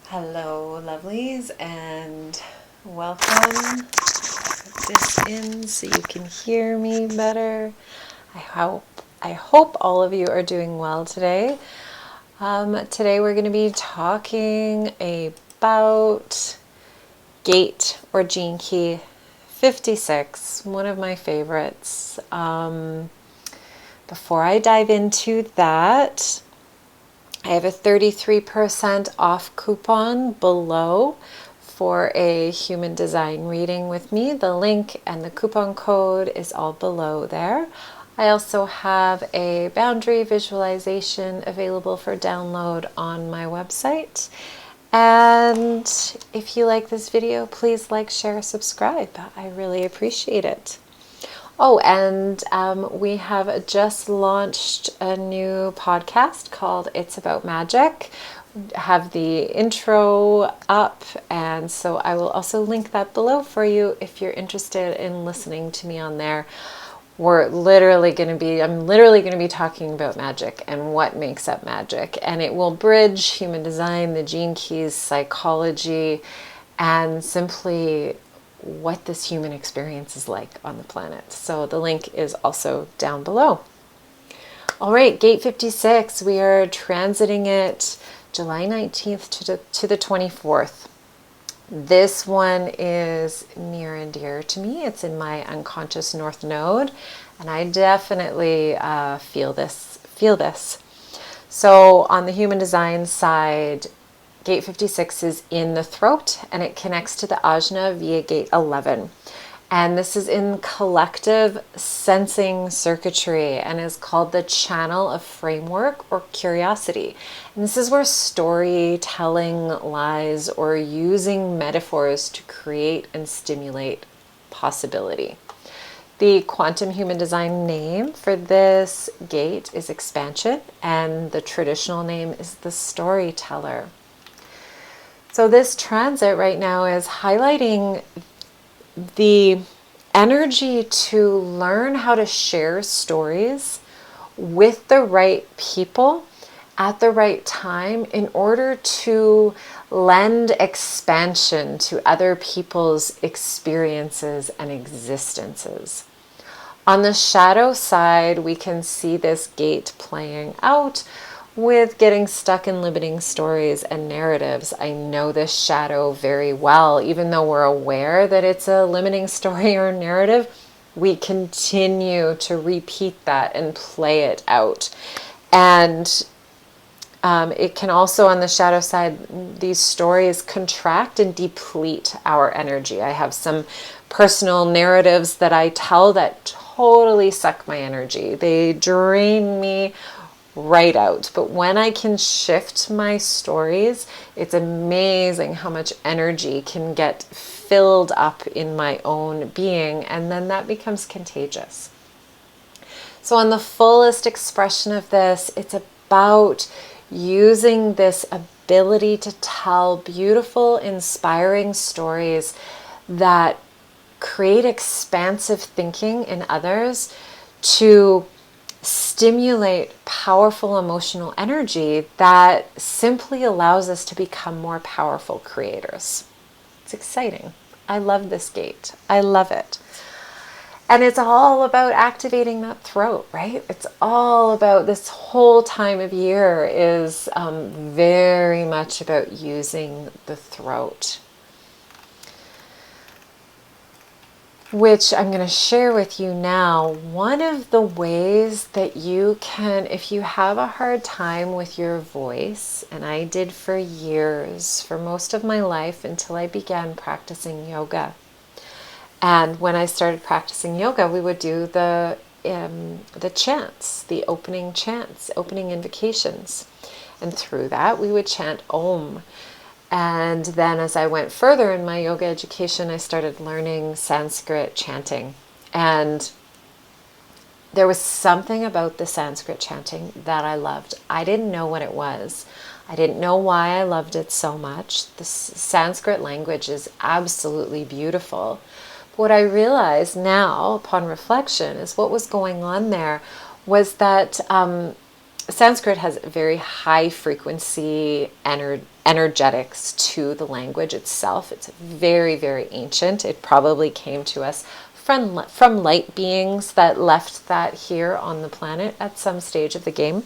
Hello, lovelies, and welcome. Put this in so you can hear me better. I hope all of you are doing well today. Today we're going to be talking about gate or gene key 56, one of my favorites. Before I dive into that, I have a 33% off coupon below for a human design reading with me. The link and the coupon code is all below there. I also have a boundary visualization available for download on my website. And if you like this video, please like, share, subscribe. I really appreciate it. Oh, and we have just launched a new podcast called It's About Magic. Have the intro up, and so I will also link that below for you if you're interested in listening to me on there. I'm literally going to be talking about magic and what makes up magic, and it will bridge human design, the gene keys, psychology, and simply what this human experience is like on the planet. So the link is also down below. All right, gate 56, we are transiting it July 19th to the 24th. This one is near and dear to me. It's in my unconscious north node, and I definitely feel this. So on the human design side, Gate 56 is in the throat, and it connects to the ajna via gate 11. And this is in collective sensing circuitry and is called the channel of framework or curiosity. And this is where storytelling lies, or using metaphors to create and stimulate possibility. The quantum human design name for this gate is expansion, and the traditional name is the storyteller. So this transit right now is highlighting the energy to learn how to share stories with the right people at the right time in order to lend expansion to other people's experiences and existences. On the shadow side, we can see this gate playing out with getting stuck in limiting stories and narratives. I know this shadow very well. Even though we're aware that it's a limiting story or narrative, we continue to repeat that and play it out. And it can also, on the shadow side, these stories contract and deplete our energy. I have some personal narratives that I tell that totally suck my energy. They drain me right out. But when I can shift my stories, it's amazing how much energy can get filled up in my own being, and then that becomes contagious. So on the fullest expression of this, it's about using this ability to tell beautiful, inspiring stories that create expansive thinking in others to stimulate powerful emotional energy that simply allows us to become more powerful creators. It's exciting. I love this gate. I love it. And it's all about activating that throat, right? It's all about, this whole time of year is very much about using the throat, which I'm going to share with you now. One of the ways that you can, if you have a hard time with your voice, and I did for years, for most of my life until I began practicing yoga. And when I started practicing yoga, we would do the chants, the opening chants, opening invocations. And through that, we would chant Om. And then as I went further in my yoga education, I started learning Sanskrit chanting. And there was something about the Sanskrit chanting that I loved. I didn't know what it was. I didn't know why I loved it so much. The Sanskrit language is absolutely beautiful. But what I realized now, upon reflection, is what was going on there was that Sanskrit has very high frequency energetics to the language itself. It's very, very ancient. It probably came to us from light beings that left that here on the planet at some stage of the game.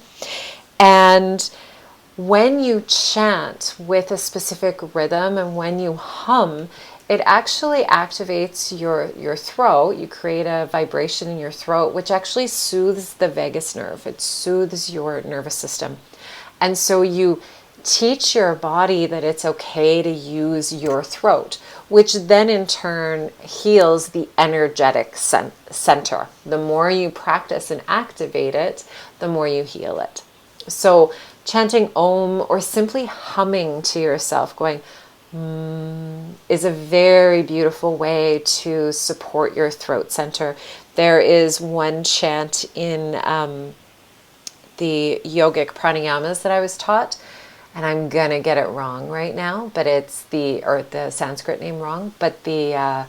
And when you chant with a specific rhythm and when you hum, it actually activates your throat. You create a vibration in your throat, which actually soothes the vagus nerve. It soothes your nervous system. And so you teach your body that it's okay to use your throat, which then in turn heals the energetic center. The more you practice and activate it, the more you heal it. So chanting Om or simply humming to yourself, going, is a very beautiful way to support your throat center. There is one chant in the yogic pranayamas that I was taught, and I'm gonna get it wrong right now, but it's the Sanskrit name wrong, but the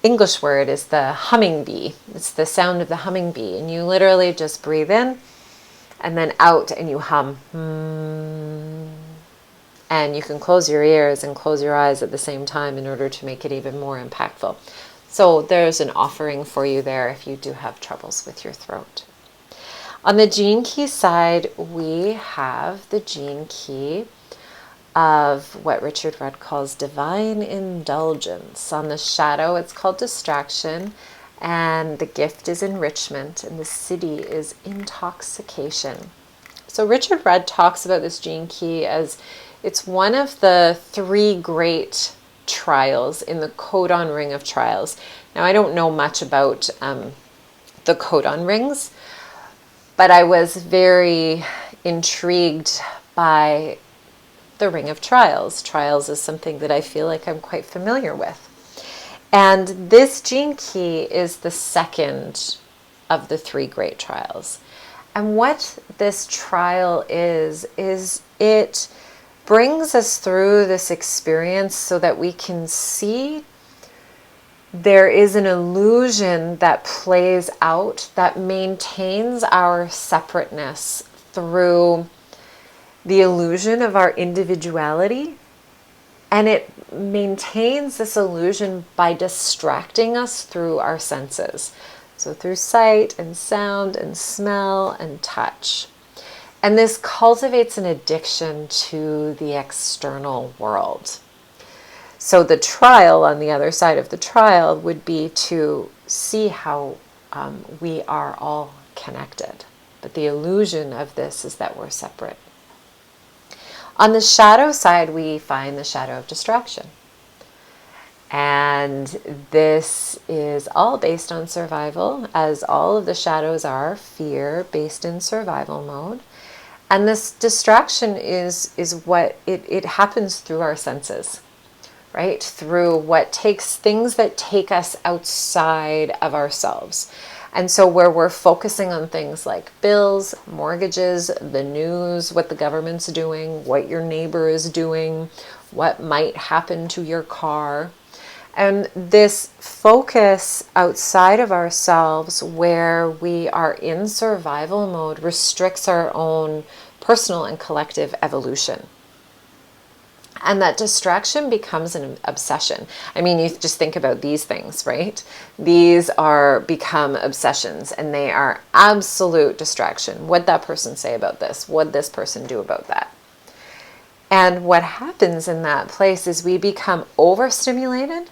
English word is the humming bee. It's the sound of the humming bee, and you literally just breathe in and then out and you hum. And you can close your ears and close your eyes at the same time in order to make it even more impactful. So there's an offering for you there if you do have troubles with your throat. On the gene key side, we have the gene key of what Richard Rudd calls divine indulgence. On the shadow, it's called distraction, and the gift is enrichment, and the siddhi is intoxication. So Richard Rudd talks about this gene key as it's one of the 3 great trials in the codon ring of trials. Now, I don't know much about the codon rings, but I was very intrigued by the ring of trials. Trials is something that I feel like I'm quite familiar with. And this gene key is the second of the 3 great trials. And what this trial is it brings us through this experience so that we can see there is an illusion that plays out that maintains our separateness through the illusion of our individuality, and it maintains this illusion by distracting us through our senses. So through sight and sound and smell and touch. And this cultivates an addiction to the external world. So the trial, on the other side of the trial, would be to see how we are all connected. But the illusion of this is that we're separate. On the shadow side, we find the shadow of distraction. And this is all based on survival, as all of the shadows are, fear, based in survival mode. And this distraction is what it happens through our senses, right? Through what takes things that take us outside of ourselves. And so where we're focusing on things like bills, mortgages, the news, what the government's doing, what your neighbor is doing, what might happen to your car. And this focus outside of ourselves where we are in survival mode restricts our own personal and collective evolution. And that distraction becomes an obsession. I mean, you just think about these things, right? These become obsessions, and they are absolute distraction. What'd that person say about this? What'd this person do about that? And what happens in that place is we become overstimulated,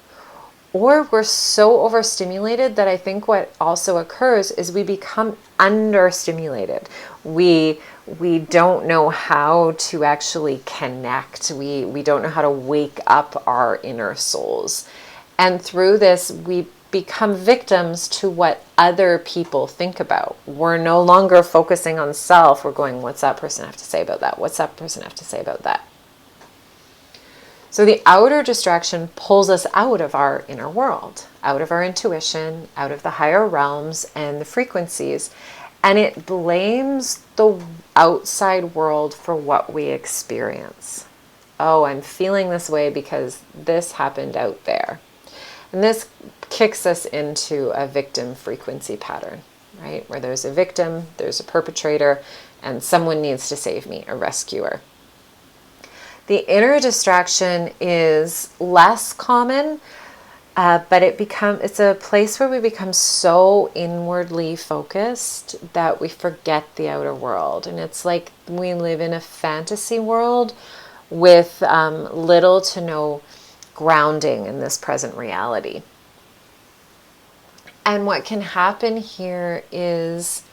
or we're so overstimulated that I think what also occurs is we become understimulated. We don't know how to actually connect. We don't know how to wake up our inner souls. And through this, we become victims to what other people think about. We're no longer focusing on self. We're going, what's that person have to say about that? What's that person have to say about that? So the outer distraction pulls us out of our inner world, out of our intuition, out of the higher realms and the frequencies, and it blames the outside world for what we experience. Oh, I'm feeling this way because this happened out there. And this kicks us into a victim frequency pattern, right? Where there's a victim, there's a perpetrator, and someone needs to save me, a rescuer. The inner distraction is less common, but it's a place where we become so inwardly focused that we forget the outer world. And it's like we live in a fantasy world with little to no grounding in this present reality. And what can happen here is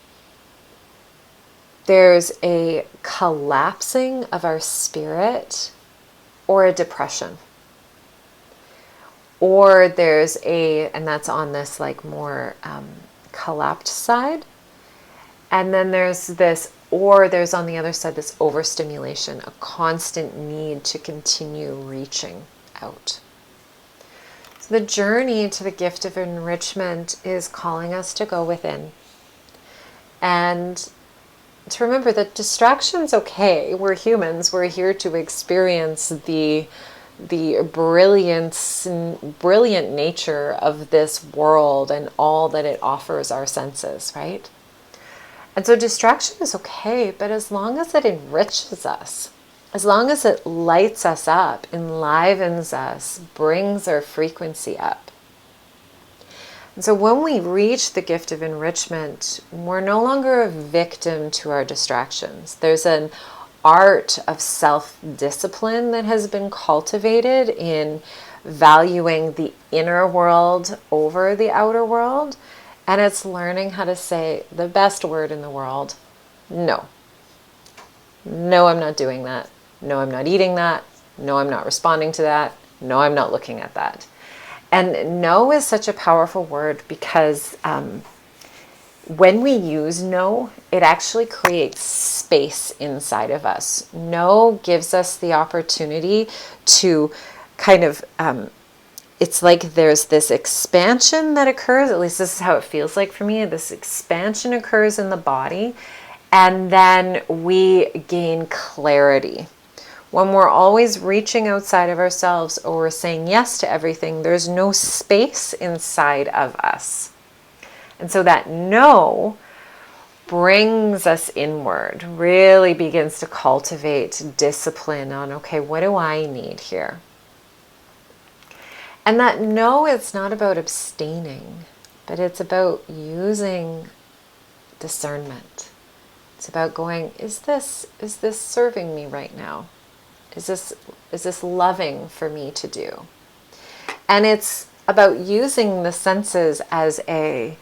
there's a collapsing of our spirit or a depression. Or there's and that's on this like more collapsed side. And then there's on the other side, this overstimulation, a constant need to continue reaching out. So the journey to the gift of enrichment is calling us to go within. And to remember that distraction's okay. We're humans. We're here to experience the brilliant nature of this world and all that it offers our senses, right? And so distraction is okay, but as long as it enriches us, as long as it lights us up, enlivens us, brings our frequency up. And so when we reach the gift of enrichment, we're no longer a victim to our distractions. There's an art of self-discipline that has been cultivated in valuing the inner world over the outer world. And it's learning how to say the best word in the world, no. No, I'm not doing that. No, I'm not eating that. No, I'm not responding to that. No, I'm not looking at that. And no is such a powerful word because when we use no, it actually creates space inside of us. No gives us the opportunity to kind of, it's like there's this expansion that occurs, at least this is how it feels like for me. This expansion occurs in the body, and then we gain clarity. When we're always reaching outside of ourselves or we're saying yes to everything, there's no space inside of us. And so that no brings us inward, really begins to cultivate discipline on, okay, what do I need here? And that no, it's not about abstaining, but it's about using discernment. It's about going, is this serving me right now? Is this loving for me to do? And it's about using the senses as a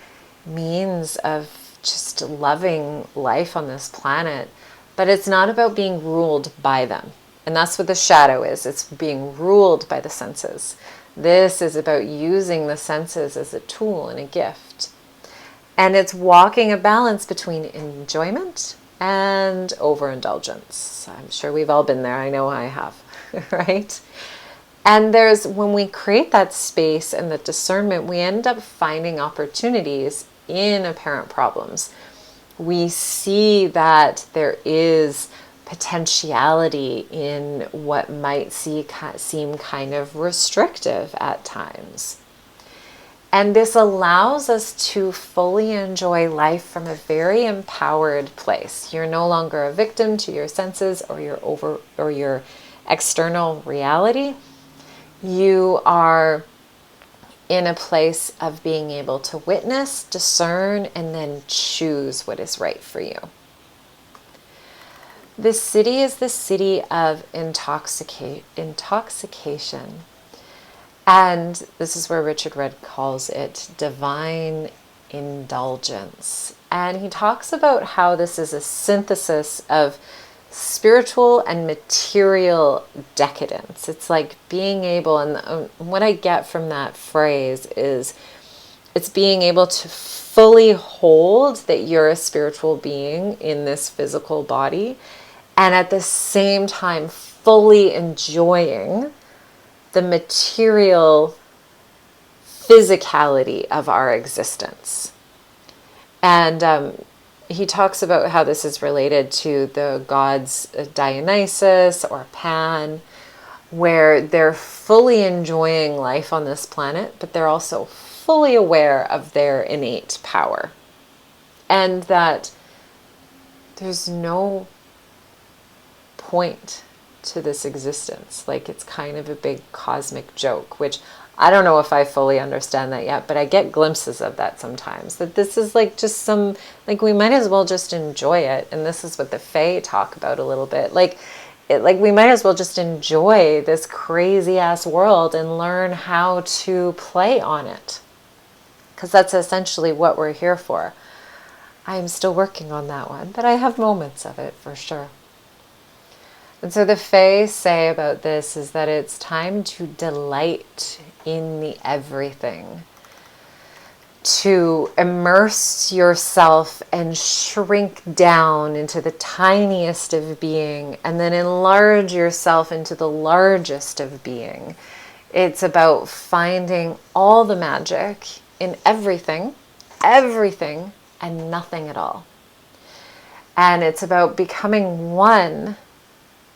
means of just loving life on this planet, but it's not about being ruled by them. And that's what the shadow is. It's being ruled by the senses. This is about using the senses as a tool and a gift. And it's walking a balance between enjoyment and overindulgence. I'm sure we've all been there. I know I have, right? And when we create that space and the discernment, we end up finding opportunities in apparent problems. We see that there is potentiality in what might seem kind of restrictive at times. And this allows us to fully enjoy life from a very empowered place. You're no longer a victim to your senses or your external reality. You are in a place of being able to witness, discern, and then choose what is right for you. This city is the city of intoxication. And this is where Richard Rudd calls it divine indulgence. And he talks about how this is a synthesis of spiritual and material decadence. It's like being able, and what I get from that phrase is it's being able to fully hold that you're a spiritual being in this physical body, and at the same time fully enjoying the material physicality of our existence. And he talks about how this is related to the gods Dionysus or Pan, where they're fully enjoying life on this planet, but they're also fully aware of their innate power. And that there's no point to this existence. Like, it's kind of a big cosmic joke, which I don't know if I fully understand that yet, but I get glimpses of that sometimes. That this is like just some, like, we might as well just enjoy it. And this is what the Fae talk about a little bit. Like, we might as well just enjoy this crazy ass world and learn how to play on it. Because that's essentially what we're here for. I'm still working on that one, but I have moments of it for sure. And so the Fae say about this is that it's time to delight in the everything, to immerse yourself and shrink down into the tiniest of being, and then enlarge yourself into the largest of being. It's about finding all the magic in everything, and nothing at all. And it's about becoming one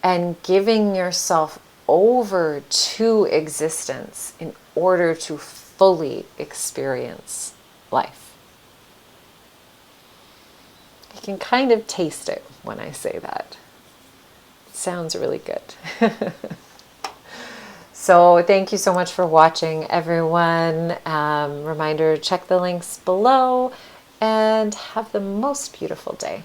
and giving yourself over to existence in order to fully experience life. You can kind of taste it when I say that. It sounds really good. So thank you so much for watching, everyone. Reminder, check the links below and have the most beautiful day.